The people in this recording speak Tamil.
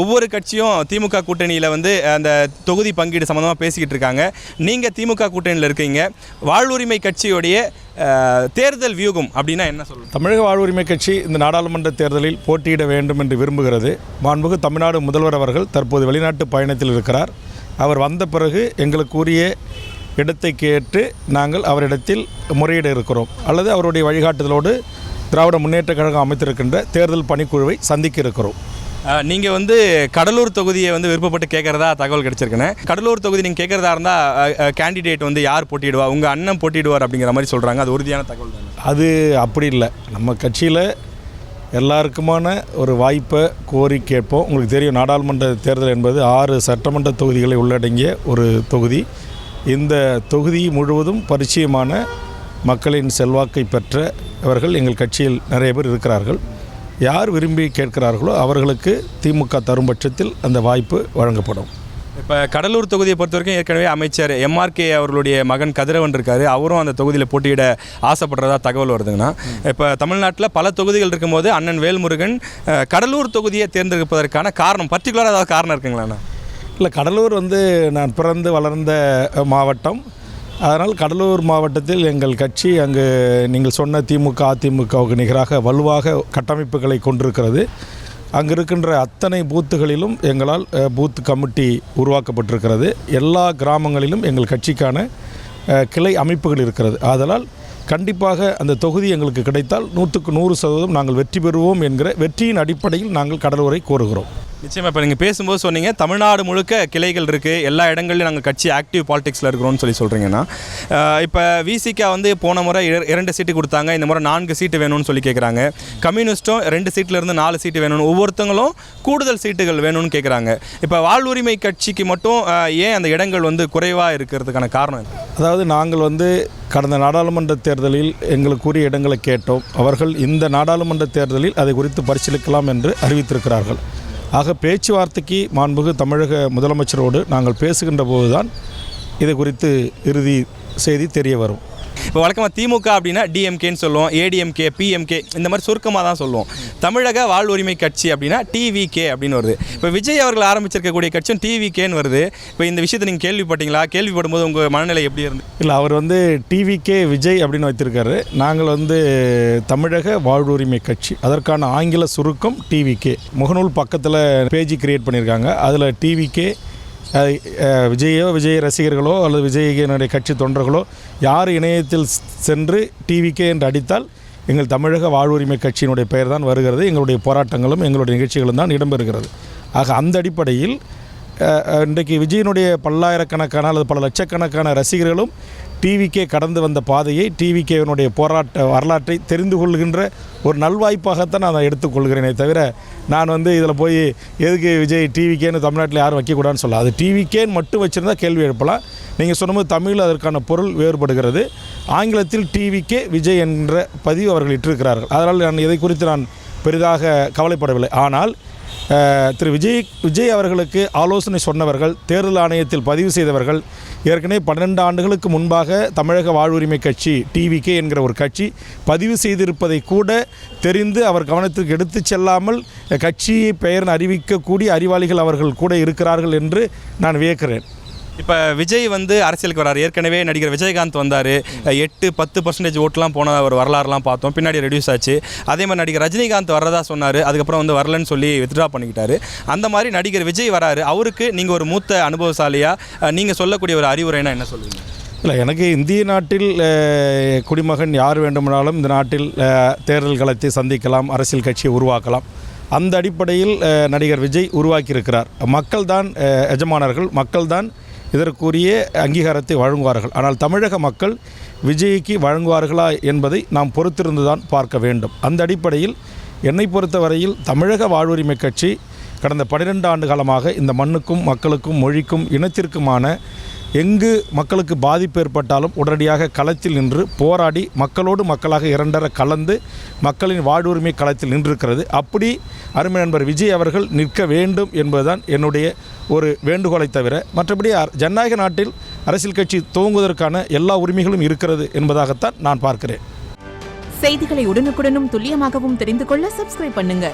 ஒவ்வொரு கட்சியும் திமுக கூட்டணியில் வந்து அந்த தொகுதி பங்கீடு சம்மந்தமாக பேசிக்கிட்டு இருக்காங்க. நீங்கள் திமுக கூட்டணியில் இருக்கீங்க. வாழ்வுரிமை கட்சியுடைய தேர்தல் வியூகம் அப்படின்னா என்ன சொல்லுங்கள்? தமிழக வாழ்வுரிமை கட்சி இந்த நாடாளுமன்ற தேர்தலில் போட்டியிட வேண்டும் என்று விரும்புகிறது. மாண்புமிகு தமிழ்நாடு முதல்வர் அவர்கள் தற்போது வெளிநாட்டு பயணத்தில் இருக்கிறார். அவர் வந்த பிறகு எங்களுக்குரிய இடத்தை கேட்டு நாங்கள் அவரிடத்தில் முறையிட இருக்கிறோம். அல்லது அவருடைய வழிகாட்டுதலோடு திராவிட முன்னேற்ற கழகம் அமைத்திருக்கின்ற தேர்தல் பணிக்குழுவை சந்திக்க இருக்கிறோம். நீங்கள் வந்து கடலூர் தொகுதியை வந்து விருப்பப்பட்டு கேட்குறதா தகவல் கிடச்சிருக்குன்னு. கடலூர் தொகுதி நீங்கள் கேட்குறதா இருந்தால் கேண்டிடேட் வந்து யார் போட்டியிடுவா? உங்கள் அண்ணன் போட்டியிடுவார் அப்படிங்கிற மாதிரி சொல்கிறாங்க. அது உறுதியான தகவல் தானே? அது அப்படி இல்லை. நம்ம கட்சியில் எல்லாருக்குமான ஒரு வாய்ப்பை கோரி கேட்போம். உங்களுக்கு தெரியும், நாடாளுமன்ற தேர்தல் என்பது 6 சட்டமன்ற தொகுதிகளை உள்ளடங்கிய ஒரு தொகுதி. இந்த தொகுதி முழுவதும் பரிச்சயமான மக்களின் செல்வாக்கை பெற்றவர்கள் எங்கள் கட்சியில் நிறைய பேர் இருக்கிறார்கள். யார் விரும்பி கேட்கிறார்களோ அவர்களுக்கு திமுக தரும் பட்சத்தில் அந்த வாய்ப்பு வழங்கப்படும். இப்போ கடலூர் தொகுதியை பொறுத்த வரைக்கும் ஏற்கனவே அமைச்சர் MRK அவர்களுடைய மகன் கதிரவன் இருக்கார். அவரும் அந்த தொகுதியில் போட்டியிட ஆசைப்படுறதா தகவல் வருதுங்கன்னா, இப்போ தமிழ்நாட்டில் பல தொகுதிகள் இருக்கும்போது அண்ணன் வேல்முருகன் கடலூர் தொகுதியை தேர்ந்தெடுப்பதற்கான காரணம் பர்டிகுலராக ஏதாவது காரணம் இருக்குங்களாண்ணா? இல்லை, கடலூர் வந்து நான் பிறந்து வளர்ந்த மாவட்டம். அதனால் கடலூர் மாவட்டத்தில் எங்கள் கட்சி அங்கு நீங்கள் சொன்ன திமுக அதிமுகவுக்கு நிகராக வலுவாக கட்டமைப்புகளை கொண்டிருக்கிறது. அங்கு இருக்கின்ற அத்தனை பூத்துகளிலும் எங்களால் பூத் கமிட்டி உருவாக்கப்பட்டிருக்கிறது. எல்லா கிராமங்களிலும் எங்கள் கட்சிக்கான கிளை அமைப்புகள் இருக்கிறது. ஆதலால் கண்டிப்பாக அந்த தொகுதி எங்களுக்கு கிடைத்தால் 100க்கு 100% நாங்கள் வெற்றி பெறுவோம் என்கிற வெற்றியின் அடிப்படையில் நாங்கள் கடலூரை கோருகிறோம். நிச்சயமாக. இப்போ நீங்கள் பேசும்போது சொன்னீங்க தமிழ்நாடு முழுக்க கிளைகள் இருக்குது, எல்லா இடங்கள்லையும் நாங்கள் கட்சி ஆக்டிவ் பாலிடிக்ஸில் இருக்கிறோம்னு சொல்கிறீங்கன்னா, இப்போ விசிகா வந்து போன முறை 2 சீட்டு கொடுத்தாங்க, இந்த முறை 4 சீட்டு வேணும்னு சொல்லி கேட்குறாங்க. கம்யூனிஸ்ட்டும் 2 சீட்டிலேருந்து 4 சீட்டு வேணும்னு, ஒவ்வொருத்தங்களும் கூடுதல் சீட்டுகள் வேணும்னு கேட்குறாங்க. இப்போ வாழ்வுரிமை கட்சிக்கு மட்டும் ஏன் அந்த இடங்கள் வந்து குறைவாக இருக்கிறதுக்கான காரணம்? அதாவது நாங்கள் வந்து கடந்த நாடாளுமன்ற தேர்தலில் எங்களுக்குரிய இடங்களை கேட்டோம். அவர்கள் இந்த நாடாளுமன்ற தேர்தலில் அதை குறித்து பரிசீலிக்கலாம் என்று அறிவித்திருக்கிறார்கள். ஆக பேச்சுவார்த்தைக்கு மாண்புமிகு தமிழக முதலமைச்சரோடு நாங்கள் பேசுகின்ற போதுதான் இது குறித்து இறுதி செய்தி தெரிய வரும். இப்போ வழக்கமாக திமுக அப்படின்னா டிஎம்கேன்னு சொல்லுவோம், ஏடிஎம்கே, பிஎம்கே இந்த மாதிரி சுருக்கமாக தான் சொல்லுவோம். தமிழக வாழ்வுரிமை கட்சி அப்படின்னா டிவிகே அப்படின்னு வருது. இப்போ விஜய் அவர்கள் ஆரம்பிச்சிருக்கக்கூடிய கட்சியும் டிவிகேன்னு வருது. இப்போ இந்த விஷயத்தை நீங்கள் கேள்விப்பட்டீங்களா? கேள்விப்படும் போது உங்கள் மனநிலை எப்படி இருந்து? இல்லை, அவர் வந்து டிவிகே விஜய் அப்படின்னு வைத்திருக்காரு. நாங்கள் வந்து தமிழக வாழ்வுரிமை கட்சி, அதற்கான ஆங்கில சுருக்கம் டிவிகே. முகநூல் பக்கத்தில் பேஜ் கிரியேட் பண்ணியிருக்காங்க. அதில் டிவிகே விஜய் ரசிகர்களோ அல்லது விஜயினுடைய கட்சி தொண்டர்களோ யார் இணையத்தில் சென்று டிவிகே என்று அடித்தால் எங்கள் தமிழக வாழ்வுரிமை கட்சியினுடைய பெயர் தான் வருகிறது. எங்களுடைய போராட்டங்களும் எங்களுடைய நிகழ்ச்சிகளும் தான் இடம்பெறுகிறது. ஆக அந்த அடிப்படையில் இன்றைக்கு விஜயனுடைய பல்லாயிரக்கணக்கான அல்லது பல லட்சக்கணக்கான ரசிகர்களும் டிவிகே கடந்து வந்த பாதையை, டிவிகேனுடைய போராட்ட வரலாற்றை தெரிந்து கொள்கின்ற ஒரு நல்வாய்ப்பாகத்தான் நான் எடுத்துக்கொள்கிறேனே தவிர, நான் வந்து இதில் போய் எதுக்கு விஜய் டிவிகேன்னு தமிழ்நாட்டில் யாரும் வைக்கக்கூடாதுன்னு சொல்லலாம். அது டிவிகேன்னு மட்டும் வச்சுருந்தா கேள்வி எழுப்பலாம். நீங்கள் சொன்னபோது தமிழில் அதற்கான பொருள் வேறுபடுகிறது. ஆங்கிலத்தில் டிவிகே விஜய் என்ற பதிவு அவர்கள் இட்டிருக்கிறார்கள். அதனால் நான் இதை குறித்து நான் பெரிதாக கவலைப்படவில்லை. ஆனால் திரு விஜய் அவர்களுக்கு ஆலோசனை சொன்னவர்கள், தேர்தல் ஆணையத்தில் பதிவு செய்தவர்கள், ஏற்கனவே 12 ஆண்டுகளுக்கு முன்பாக தமிழக வாழ்வுரிமை கட்சி டிவிகே என்கிற ஒரு கட்சி பதிவு செய்திருப்பதை கூட தெரிந்து அவர் கவனத்திற்கு எடுத்து செல்லாமல் கட்சியை பெயர் அறிவிக்கக்கூடிய அறிவாளிகள் அவர்கள் கூட இருக்கிறார்கள் என்று நான் வியக்கிறேன். இப்போ விஜய் வந்து அரசியலுக்கு வராரு. ஏற்கனவே நடிகர் விஜயகாந்த் வந்தார், 8-10% ஓட்டுலாம் போன ஒரு வரலாறுலாம் பார்த்தோம். பின்னாடி ரெடியூஸ் ஆச்சு. அதே மாதிரி நடிகர் ரஜினிகாந்த் வர்றதா சொன்னார், அதுக்கப்புறம் வந்து வரலன்னு சொல்லி வித்ட்ரா பண்ணிக்கிட்டாரு. அந்த மாதிரி நடிகர் விஜய் வராரு. அவருக்கு நீங்கள் ஒரு மூத்த அனுபவசாலியாக நீங்கள் சொல்லக்கூடிய ஒரு அறிவுரைனா என்ன சொல்லுவீங்க? இல்லை, எனக்கு இந்திய நாட்டில் குடிமகன் யார் வேண்டுமானாலும் இந்த நாட்டில் தேர்தல் களத்தை சந்திக்கலாம், அரசியல் கட்சியை உருவாக்கலாம். அந்த அடிப்படையில் நடிகர் விஜய் உருவாக்கியிருக்கிறார். மக்கள்தான் எஜமானர்கள், மக்கள்தான் இதற்குரிய அங்கீகாரத்தை வழங்குவார்கள். ஆனால் தமிழக மக்கள் விஜய்க்கு வழங்குவார்களா என்பதை நாம் பொறுத்திருந்து தான் பார்க்க வேண்டும். அந்த அடிப்படையில் என்னை பொறுத்தவரையில் தமிழக வாழ்வுரிமை கட்சி கடந்த 12 ஆண்டு காலமாக இந்த மண்ணுக்கும் மக்களுக்கும் மொழிக்கும் இனத்திற்குமான எங்கு மக்களுக்கு பாதிப்பு ஏற்பட்டாலும் உடனடியாக களத்தில் நின்று போராடி மக்களோடு மக்களாக இரண்டர கலந்து மக்களின் வாழ்வுரிமை களத்தில் நின்றிருக்கிறது. அப்படி அருமை நண்பர் விஜய் அவர்கள் நிற்க வேண்டும் என்பதுதான் என்னுடைய ஒரு வேண்டுகோளை தவிர, மற்றபடி ஜனநாயக நாட்டில் அரசியல் கட்சி துவங்குவதற்கான எல்லா உரிமைகளும் இருக்கிறது என்பதாகத்தான் நான் பார்க்கிறேன். செய்திகளை உடனுக்குடனும் துல்லியமாகவும் தெரிந்து கொள்ள சப்ஸ்கிரைப் பண்ணுங்க.